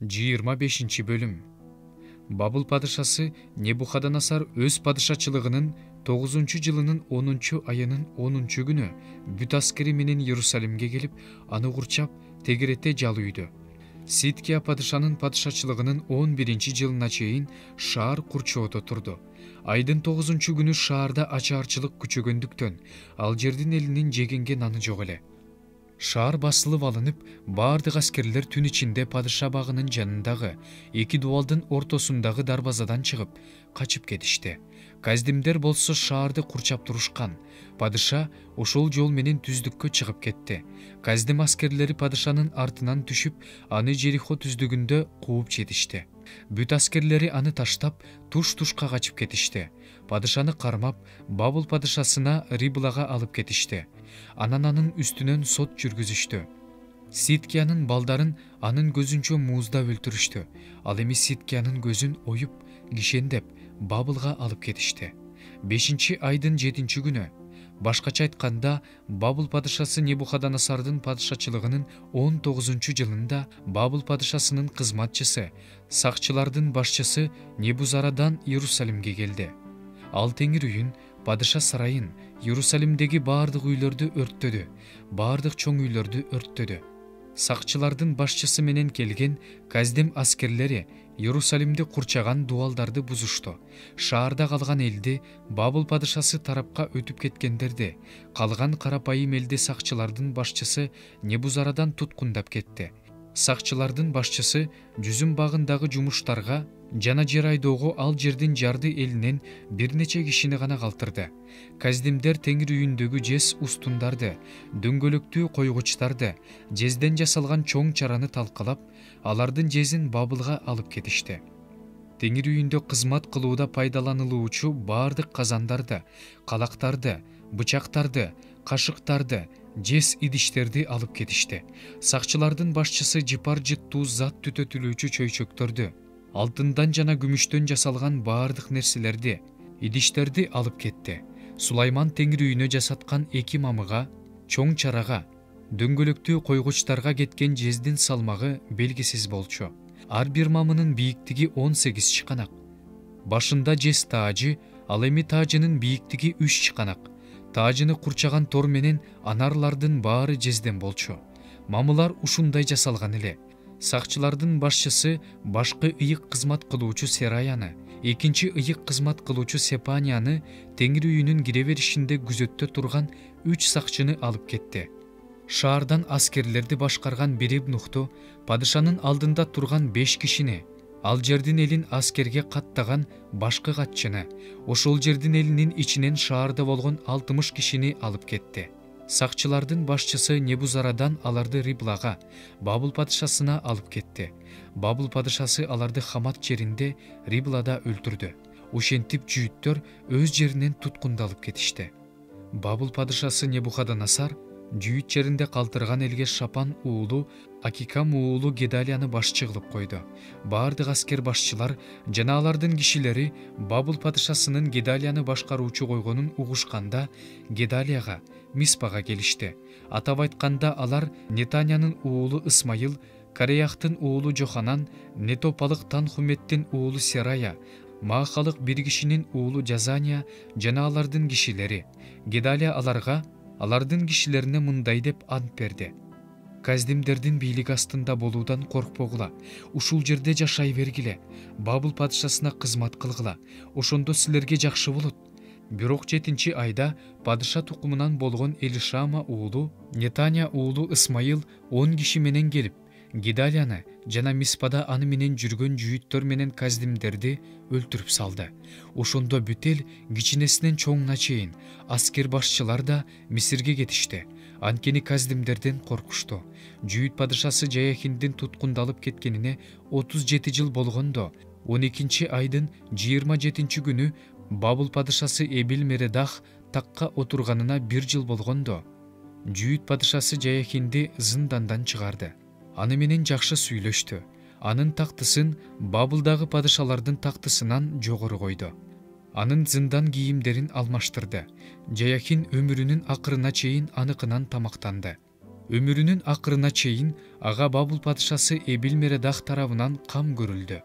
25 бөлүм. Бабыл падышасы Небухадоносор өз падышачылыгынын 9-жылынын 10-айынын 10-күнү бүт аскери менен Иерусалимге келип, аны курчап, тегерете жалуйду. Сидкия падышанын падышачылыгынын 11-жылына чейин шаар курчоодо турду. Айдын 9-күнү шаарда ачаарчылык күчөгөндүктөн, ал жердин элинин жегенге наны жок эле. Шаар басылып алынып, бардык аскерлер түн ичинде падыша багынын жанындагы эки дубалдын ортосундагы дарбазадан чыгып, качып кетишти. Каздимдер болсо шаарды курчап турушкан. Падыша ошол жол менен түздүккө чыгып кетти. Каздим аскерлери падышанын артынан түшүп, аны Жерихо түздүгүндө кууп жетишти. Бүт аскерлери аны таштап, туш-тушка качып кетишти. Падышаны кармап, Бабыл падышасына Риблага алып кетишти. Анан анын үстүнөн сот жүргүзүштү. Сидкиянын балдарын анын көзүнчө мууздап өлтүрүштү. Ал эми Сидкиянын көзүн оюп, кишендеп, Бабылга алып кетишти. 5-айдын 7-күнү, башкача айтканда, Бабыл падышасы Небухадоносордун падышачылыгынын 19-жылында Бабыл падышасынын кызматчысы, сакчылардын башчысы Небузарадан Иерусалимге келди. Ал теңир үйүн, падыша сарайын, Иерусалимдеги бардык үйлөрдү өрттөдү, бардык чоң үйлөрдү өрттөдү. Сакчылардын башчысы менен келген Каздим аскерлери Иерусалимди курчаган дубалдарды бузушту. Шаарда калган элди, Бабыл падышасы тарапка өтүп кеткендерди, калган карапайым элди сакчылардын башчысы Небузарадан туткундап кетти. Сакчылардын башчысы жүзүм багындагы жумуштарга жана жер айдоого ал жердин жарды элинен бир нече кишини гана калтырды. Каздимдер теңир үйүндөгү жез устундарды, дөңгөлөктүү койгучтарды, жезден жасалган чоң чараны талкалап, алардын жезин Бабылга алып кетишти. Теңир үйүндө кызмат кылууда пайдаланылуучу бардык казандарды, калактарды, бычактарды, кашыктарды, жез идиштерди алып кетишти. Сакчылардын башчысы жыпар жыттуу зат түтөтүлүүчү чөйчөктөрдү, алтындан жана күмүштөн жасалган бардык нерселерди, идиштерди алып кетти. Сулайман теңир үйүнө жасаткан эки мамыга, чоң чарага, дөңгөлөктүү койгучтарга кеткен жездин салмагы белгисиз болчу. Ар бир мамынын бийиктиги 18 чыканак. Башында жез таажы, ал эми таажынын бийиктиги 3 чыканак. Таажыны курчаган тор менен анарлардын баары жезден болчу. Мамылар ушундай жасалган эле. Сакчылардын башчысы башкы ыйык кызмат кылуучу Сераяны, экинчи ыйык кызмат кылуучу Сепанияны теңир үйүнүн кире беришинде күзөттө турган 3 сакчыны алып кетти. Шаардан аскерлерди башкарган Беребнухту, падышанын алдында турган 5 кишини, ал жердин элин аскерге каттаган башкы катчыны, ошол жердин элинин ичинен шаарда болгон 60 кишини алып кетти. Сакчылардын башчысы Небузарадан аларды Риблага, Бабыл падышасына алып кетти. Бабыл падышасы аларды Хамат жеринде Риблада өлтүрдү. Ошентип жүйүттөр өз жеринен туткундалып кетишти. Бабыл падышасы Небухадоносор жүйүт жеринде калтырган элге Шапан уулу Акикам уулу Гедалияны башчы кылып койду. Бардык аскер башчылар жана алардын кишилери Бабыл падышасынын Гедалияны башкаруучу койгонун угушканда Гедалияга, Миспага келишти. Атап айтканда алар Нетанянын уулу Исмайыл, Кареяхтын уулу Жоханан, Нетопалык Танхуметтин уулу Серая, Маахалык бир кишинин уулу Жазания жана алардын кишилери. Гедалия аларга, алардын кишилерине мындай деп ант берди: Каздимдердин бийлик астында болуудан коркпогула, ушул жерде жашай бергиле, Бабыл падышасына кызмат кылгыла, ошондо силерге жакшы болот. Бирок 7-айда падыша тукумунан болгон Элишама уулу, Нетания уулу Исмайыл 10 киши менен келип, Гедалияны жана Миспада аны менен жүргөн жүйүттөр менен каздимдерди өлтүрүп салды. Ошондо бүт эл кичинесинен чоңуна чейин аскер башчылар да Мисирге кетишти. Анткени каздимдерден коркушту. Жүйүт падышасы Жаяхиндин туткундалып кеткенине 37 жыл болгондо, 12-айдын 27-күнү Бабыл падышасы Эбил Мередах такка отурганына 1 жыл болгондо, жүйүт падышасы Жаяхинди зындандан чыгарды. Аны менен жакшы сүйлөштү. Анын тактысын Бабылдагы падышалардын тактысынан жогору койду. Анын зындан кийимдерин алмаштырды. Жаяхин өмүрүнүн акырына чейин аныкынан тамактанды. Өмүрүнүн акырына чейин ага Бабул падышасы Эбил Мередах тарабынан кам көрүлдү.